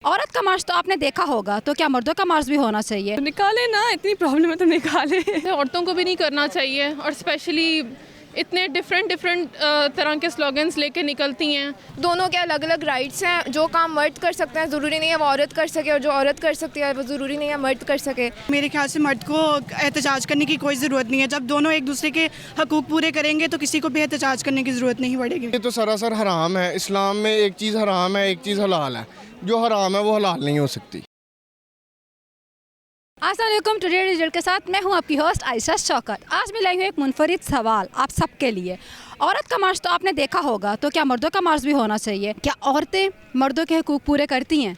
औरत का मार्च तो आपने देखा होगा, तो क्या मर्दों का मार्च भी होना चाहिए? तो निकाले ना, इतनी प्रॉब्लम है तो निकाले। औरतों को भी नहीं करना चाहिए, और स्पेशली इतने डिफरेंट तरह के स्लोगन्स लेके निकलती हैं। दोनों के अलग अलग राइट्स हैं। जो काम मर्द कर सकते हैं ज़रूरी नहीं है वो औरत कर सके, और जो औरत कर सकती है वो ज़रूरी नहीं है मर्द कर सके। मेरे ख्याल से मर्द को एहतजाज करने की कोई ज़रूरत नहीं है। जब दोनों एक दूसरे के हकूक़ पूरे करेंगे तो किसी को भी एहतजाज करने की ज़रूरत नहीं पड़ेगी। ये तो सरासर हराम है। इस्लाम में एक चीज़ हराम है, एक चीज़ हलाल है। जो हराम है वो हलाल नहीं हो सकती। अस्सलाम वालेकुम, टुडे रिजल्ट के साथ मैं हूं आपकी होस्ट आयशा शौकत। आज मैं लाई हूं एक मुनफरिद सवाल आप सबके लिए। औरत का मार्च तो आपने देखा होगा, तो क्या मर्दों का मार्च भी होना चाहिए? क्या औरतें मर्दों के हकूक़ पूरे करती हैं?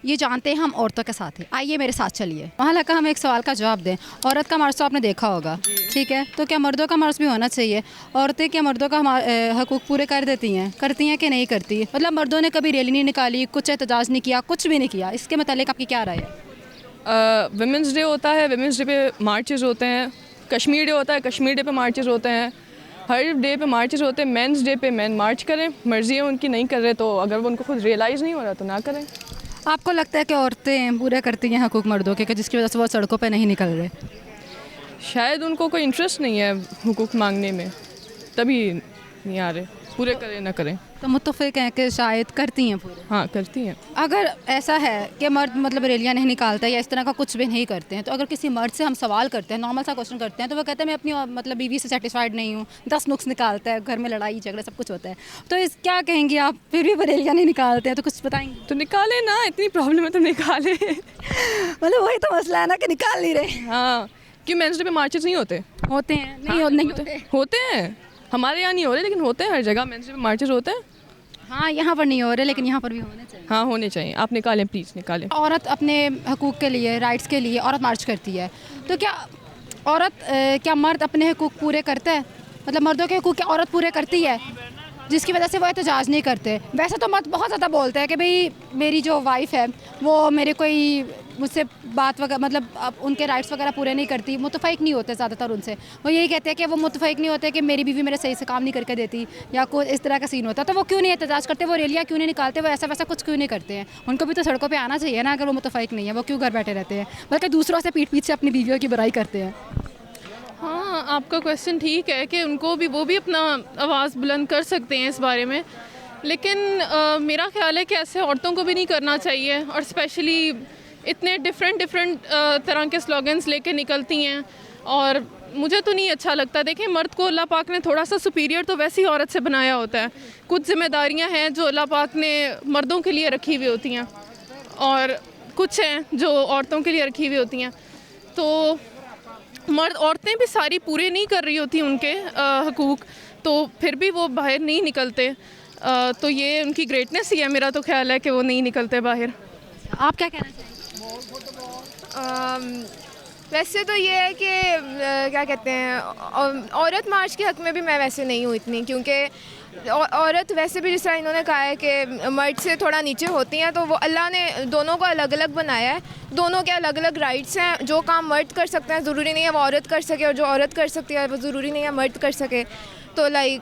ये जानते हैं हम औरतों के साथ ही। आइए मेरे साथ चलिए। वहाँ लगा हम एक सवाल का जवाब दें। औरत का मार्च तो आपने देखा होगा, ठीक है, तो क्या मर्दों का मार्च भी होना चाहिए? औरतें क्या मर्दों का हकूक़ पूरे कर देती हैं कि नहीं करती? मतलब मर्दों ने कभी रैली नहीं निकाली, कुछ एहतजाज नहीं किया, कुछ भी नहीं किया, इसके मतलब आपकी क्या राय है? वुमेंस डे होता है, वुमेंस डे पे मार्चेस होते हैं। कश्मीर डे होता है, कश्मीर डे पे मार्चेस होते हैं। हर डे पे मार्चेस होते हैं। मेंस डे पे मेन मार्च करें, मर्जी है उनकी, नहीं कर रहे तो अगर वो उनको खुद रियलाइज़ नहीं हो रहा तो ना करें। आपको लगता है कि औरतें पूरे करती हैं हकूक़ मर्दों के, जिसकी वजह से वो सड़कों पे नहीं निकल रहे? शायद उनको कोई इंटरेस्ट नहीं है हुकूक मांगने में, तभी नहीं आ रहे। पूरे करें ना करें तो मुत्तफ़िक़ हैं कि शायद करती हैं पूरे। हाँ, करती हैं। अगर ऐसा है कि मर्द मतलब रैलियाँ नहीं निकालता या इस तरह का कुछ भी नहीं करते हैं, तो अगर किसी मर्द से हम सवाल करते हैं, नॉर्मल सा क्वेश्चन करते हैं, तो वो कहते हैं मैं अपनी मतलब बीवी से सेटिस्फाइड नहीं हूँ, 10 नुक्स निकालता है, घर में लड़ाई झगड़े सब कुछ होता है, तो इस क्या कहेंगी आप? फिर भी वो रैलियाँ नहीं निकालते हैं, तो कुछ बताएंगे? तो निकाले ना, इतनी प्रॉब्लम है तो निकाले। मतलब वही तो मसला है ना कि निकाल नहीं रहे। हाँ, क्यों मेंस डे पे मार्चेस नहीं होते? होते हैं नहीं, हाँ, नहीं होते। होते हैं। हमारे यहाँ नहीं हो रहे, लेकिन होते हैं हर जगह। मेंस डे पे मार्चेस होते हैं। हाँ, यहाँ पर नहीं हो रहे, लेकिन यहाँ पर भी होने चाहिए। हाँ, होने चाहिए। आप निकालें, प्लीज़ निकालें। औरत अपने हकूक़ के लिए, राइट्स के लिए औरत मार्च करती है, तो क्या क्या मर्द अपने हकूक़ पूरे करता है? मतलब मर्दों के हकूक़ क्या औरत पूरे करती है, जिसकी वजह से वो एहतजाज नहीं करते? वैसे तो मर्द बहुत ज़्यादा बोलते हैं कि भाई मेरी जो वाइफ़ है वो मेरे कोई मुझसे बात वगैरह मतलब उनके राइट्स वगैरह पूरे नहीं करती, मुत्तफ़िक़ नहीं होते ज़्यादातर उनसे। वो यही कहते हैं कि वो मुत्तफ़िक़ नहीं होते कि मेरी बीवी मेरे सही से काम नहीं करके देती, या कोई इस तरह का सीन होता है। तो वो क्यों नहीं एहतजाज करते? वो रैलियाँ क्यों नहीं निकालते? वो ऐसा वैसा कुछ क्यों नहीं करते हैं? उनको भी तो सड़कों पर आना चाहिए ना। अगर वो मुत्तफ़िक़ नहीं है, वो क्यों घर बैठे रहते हैं, बल्कि दूसरों से पीठ पीछ से अपनी बीवियों की बुराई करते हैं? हाँ, आपका क्वेश्चन ठीक है कि उनको भी, वो भी अपना आवाज़ बुलंद कर सकते हैं इस बारे में, लेकिन मेरा ख्याल है कि ऐसे औरतों को भी नहीं करना चाहिए, और स्पेशली इतने डिफरेंट तरह के स्लोगन्स लेके निकलती हैं, और मुझे तो नहीं अच्छा लगता। देखें, मर्द को अल्लाह पाक ने थोड़ा सा सुपीरियर तो वैसी औरत से बनाया होता है। कुछ जिम्मेदारियां हैं जो अल्लाह पाक ने मर्दों के लिए रखी हुई होती हैं, और कुछ हैं जो औरतों के लिए रखी हुई होती हैं। तो मर्द, औरतें भी सारी पूरे नहीं कर रही होती उनके हकूक़, तो फिर भी वो बाहर नहीं निकलते। तो ये उनकी ग्रेटनेस ही है। मेरा तो ख्याल है कि वो नहीं निकलते बाहर। आप क्या कहना चाहेंगे? वैसे तो ये है कि क्या कहते हैं, औरत मार्च के हक़ में भी मैं वैसे नहीं हूँ इतनी, क्योंकि औरत वैसे भी जिस तरह इन्होंने कहा है कि मर्द से थोड़ा नीचे होती हैं, तो वो अल्लाह ने दोनों को अलग अलग बनाया है। दोनों के अलग अलग राइट्स हैं। जो काम मर्द कर सकते हैं ज़रूरी नहीं है वो औरत कर सके, और जो औरत कर सकती है वो ज़रूरी नहीं है मर्द कर सके। तो लाइक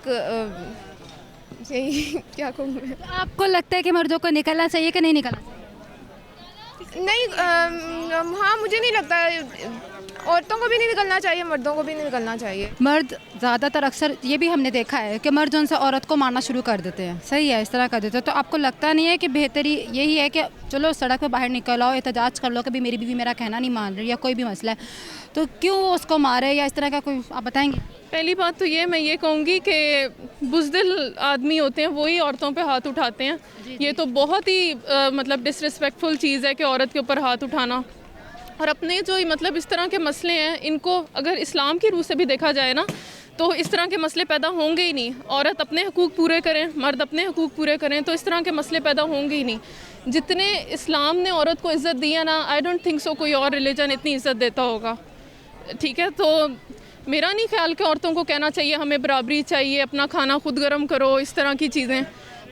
यही क्या कहूँ मैं। आपको लगता है कि मर्दों को निकलना चाहिए कि नहीं निकलना चाहिए? नहीं, हाँ, मुझे नहीं लगता। औरतों को भी नहीं निकलना चाहिए, मर्दों को भी नहीं निकलना चाहिए। मर्द ज़्यादातर अक्सर ये भी हमने देखा है कि मर्द उनसे औरत को मारना शुरू कर देते हैं, सही है, इस तरह कर देते हैं। तो आपको लगता नहीं है कि बेहतरी यही है कि चलो सड़क पे बाहर निकल आओ, एहतजाज कर लो कि भाई मेरी बीवी मेरा कहना नहीं मान रही, या कोई भी मसला है, तो क्यों उसको मारे, या इस तरह का कोई आप बताएंगे? पहली बात तो ये मैं ये कहूँगी कि बुज़दिल आदमी होते हैं वही औरतों पे हाथ उठाते हैं। ये तो बहुत ही मतलब डिसरिस्पेक्टफुल चीज़ है कि औरत के ऊपर हाथ उठाना। और अपने जो मतलब इस तरह के मसले हैं, इनको अगर इस्लाम की रूह से भी देखा जाए ना, तो इस तरह के मसले पैदा होंगे ही नहीं। औरत अपने हकूक़ पूरे करें, मर्द अपने हकूक़ पूरे करें, तो इस तरह के मसले पैदा होंगे ही नहीं। जितने इस्लाम ने औरत को इज़्ज़त दी है ना, आई डोंट थिंक सो कोई और रिलीजन इतनी इज़्ज़त देता होगा। ठीक है, तो मेरा नहीं ख्याल कि औरतों को कहना चाहिए हमें बराबरी चाहिए, अपना खाना खुद गर्म करो, इस तरह की चीज़ें,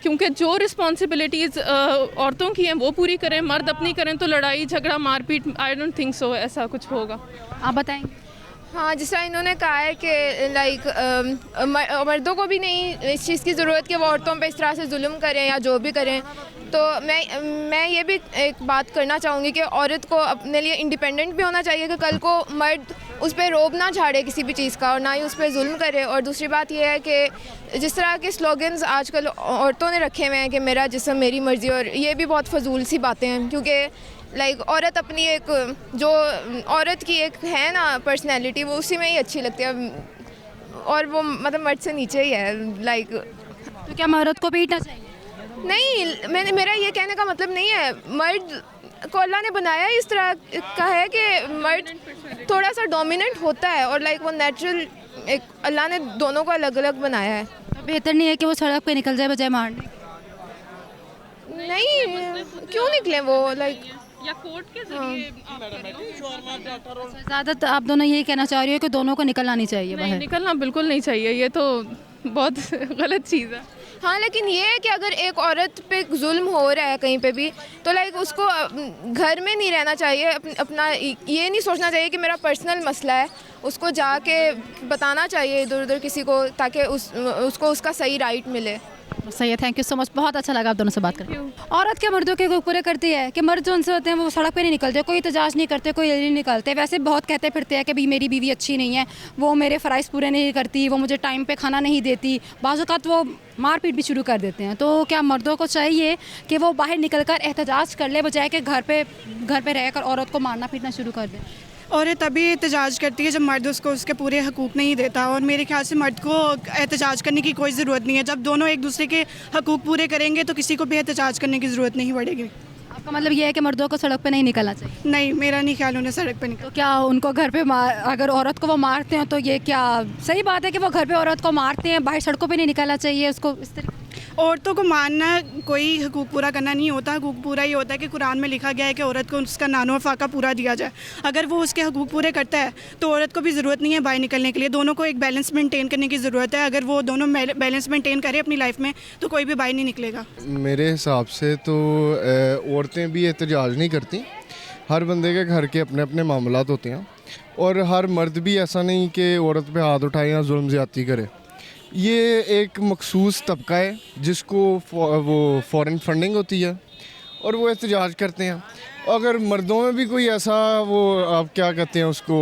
क्योंकि जो रिस्पॉन्सिबिलिटीज़ औरतों की हैं वो पूरी करें, मर्द अपनी करें, तो लड़ाई झगड़ा मारपीट, आई डोंट थिंक सो ऐसा कुछ होगा। आप बताएंगे? हाँ, जिस तरह इन्होंने कहा है कि लाइक मर्दों को भी नहीं इस चीज़ की ज़रूरत कि वो औरतों पे इस तरह से जुल्म करें या जो भी करें। तो मैं ये भी एक बात करना चाहूँगी कि औरत को अपने लिए इंडिपेंडेंट भी होना चाहिए कि कल को मर्द उस पर रोब ना झाड़े किसी भी चीज़ का और ना ही उस पर जुल्म करे। और दूसरी बात यह है कि जिस तरह के स्लोगन्स आजकल औरतों ने रखे हुए हैं कि मेरा जिस्म मेरी मर्ज़ी, और ये भी बहुत फजूल सी बातें हैं, क्योंकि लाइक औरत अपनी एक जो औरत की एक है ना पर्सनैलिटी, वो उसी में ही अच्छी लगती है, और वो मतलब मर्द से नीचे ही है लाइक। तो क्या मर्द को पीटना चाहिए? नहीं, मेरा ये कहने का मतलब नहीं है। मर्द को अल्लाह ने बनाया इस तरह का है कि मर्द थोड़ा सा डोमिनेंट होता है, और लाइक वो नेचुरल एक अल्लाह ने दोनों को अलग अलग बनाया है। तो बेहतर नहीं है कि वो सड़क पे निकल जाए बजाय मारने? नहीं, क्यों निकले वो लाइक या कोर्ट के जरिए ज़्यादा आप दोनों यही कहना चाह रही हो कि दोनों को निकलना नहीं चाहिए नहीं, बाहर? निकलना बिल्कुल नहीं चाहिए, ये तो बहुत गलत चीज़ है। हाँ, लेकिन ये है कि अगर एक औरत पे जुल्म हो रहा है कहीं पे भी, तो लाइक उसको घर में नहीं रहना चाहिए। अपना ये नहीं सोचना चाहिए कि मेरा पर्सनल मसला है, उसको जाके बताना चाहिए इधर उधर किसी को, ताकि उसको उसका सही राइट मिले। सही है, थैंक यू सो मच, बहुत अच्छा लगा आप दोनों से बात करके। औरत क्या मर्दों के हकूक़ पूरे करती है कि मर्द जो उनसे होते हैं वो सड़क पे नहीं निकलते, कोई एहतजाज नहीं करते, कोई नहीं निकलते। वैसे बहुत कहते फिरते हैं कि भाई मेरी बीवी अच्छी नहीं है, वो मेरे फ़राइज़ पूरे नहीं करती, वो मुझे टाइम पे खाना नहीं देती, बाज़ औक़ात वो मारपीट भी शुरू कर देते हैं। तो क्या मर्दों को चाहिए कि वो बाहर निकल कर एहतजाज कर ले, बजाय कि घर पे रहकर औरत को मारना पीटना शुरू कर दें? औरत तभी एहतजाज करती है जब मर्द उसको उसके पूरे हकूक़ नहीं देता, और मेरे ख्याल से मर्द को एहतजाज करने की कोई ज़रूरत नहीं है। जब दोनों एक दूसरे के हकूक़ पूरे करेंगे तो किसी को भी एहतजाज करने की ज़रूरत नहीं पड़ेगी। आपका मतलब ये है कि मर्दों को सड़क पे नहीं निकलना चाहिए? नहीं, मेरा नहीं ख्याल उन्हें सड़क पर निकल। तो क्या उनको घर पे अगर औरत को वो मारते हैं तो ये क्या सही बात है कि वो घर पे औरत को मारते हैं, बाहर सड़कों पे नहीं निकलना चाहिए उसको इस तरीके? औरतों को मानना कोई हकूक़ पूरा करना नहीं होता। हकूक़ पूरा ये होता है कि कुरान में लिखा गया है कि औरत को उसका नानो फ़ाका पूरा दिया जाए। अगर वो उसके हकूक़ पूरे करता है तो औरत को भी ज़रूरत नहीं है बाहर निकलने के लिए। दोनों को एक बैलेंस मेंटेन करने की ज़रूरत है। अगर वो दोनों बैलेंस मेंटेन करें अपनी लाइफ में तो कोई भी बाहर नहीं निकलेगा। मेरे हिसाब से तो औरतें भी एहतजाज नहीं करती। हर बंदे के घर के अपने अपने मामलात होते हैं, और हर मर्द भी ऐसा नहीं कि औरत पे हाथ उठाए या जुल्म ज़्यादती करे। ये एक मखसूस तबका है जिसको वो फ़ॉरेन फंडिंग होती है और वो एहतजाज करते हैं। अगर मर्दों में भी कोई ऐसा वो आप क्या कहते हैं उसको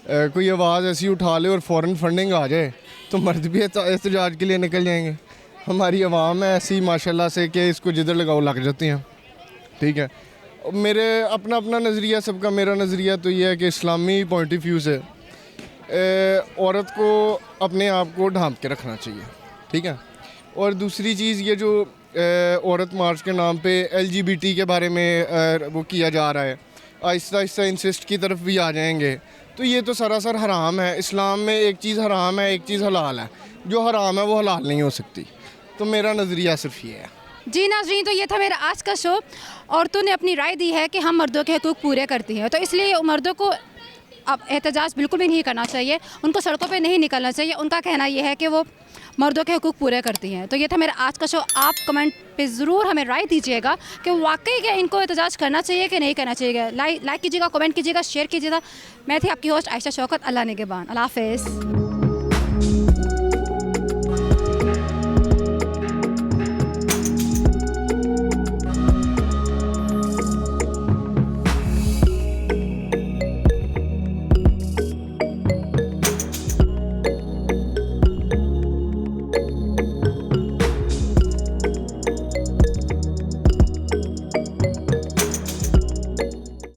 कोई आवाज़ ऐसी उठा ले और फ़ॉरेन फंडिंग आ जाए तो मर्द भी एहतजाज के लिए निकल जाएंगे। हमारी आवाम है ऐसी माशाल्लाह से कि इसको जिधर लगाओ लग जाते हैं। ठीक है, मेरे अपना अपना नज़रिया सबका। मेरा नज़रिया तो ये है कि इस्लामी पॉइंट ऑफ व्यू से औरत को अपने आप को ढांप के रखना चाहिए। ठीक है, और दूसरी चीज़ ये जो औरत मार्च के नाम पे LGBT के बारे में वो किया जा रहा है, आहिस्ता आहिस्ता इंसिस्ट की तरफ भी आ जाएंगे, तो ये तो सरासर हराम है। इस्लाम में एक चीज़ हराम है, एक चीज़ हलाल है। जो हराम है वो हलाल नहीं हो सकती। तो मेरा नज़रिया सिर्फ ये है। जी नाज़रीन, तो ये था मेरा आज का शो। औरतों ने अपनी राय दी है कि हम मर्दों के हकूक़ पूरे करती हैं, तो इसलिए मर्दों को अब एहतजाज बिल्कुल भी नहीं करना चाहिए, उनको सड़कों पे नहीं निकलना चाहिए। उनका कहना यह है कि वो मर्दों के हकूक़ पूरे करती हैं। तो ये था मेरा आज का शो। आप कमेंट पे ज़रूर हमें राय दीजिएगा कि वाकई क्या इनको एहतजाज करना चाहिए कि नहीं करना चाहिए। लाइक कीजिएगा, कमेंट कीजिएगा, शेयर कीजिएगा। मैं थी आपकी होस्ट आयशा शौकत। अल्लाह निगहबान। अल्लाह हाफ़िज़।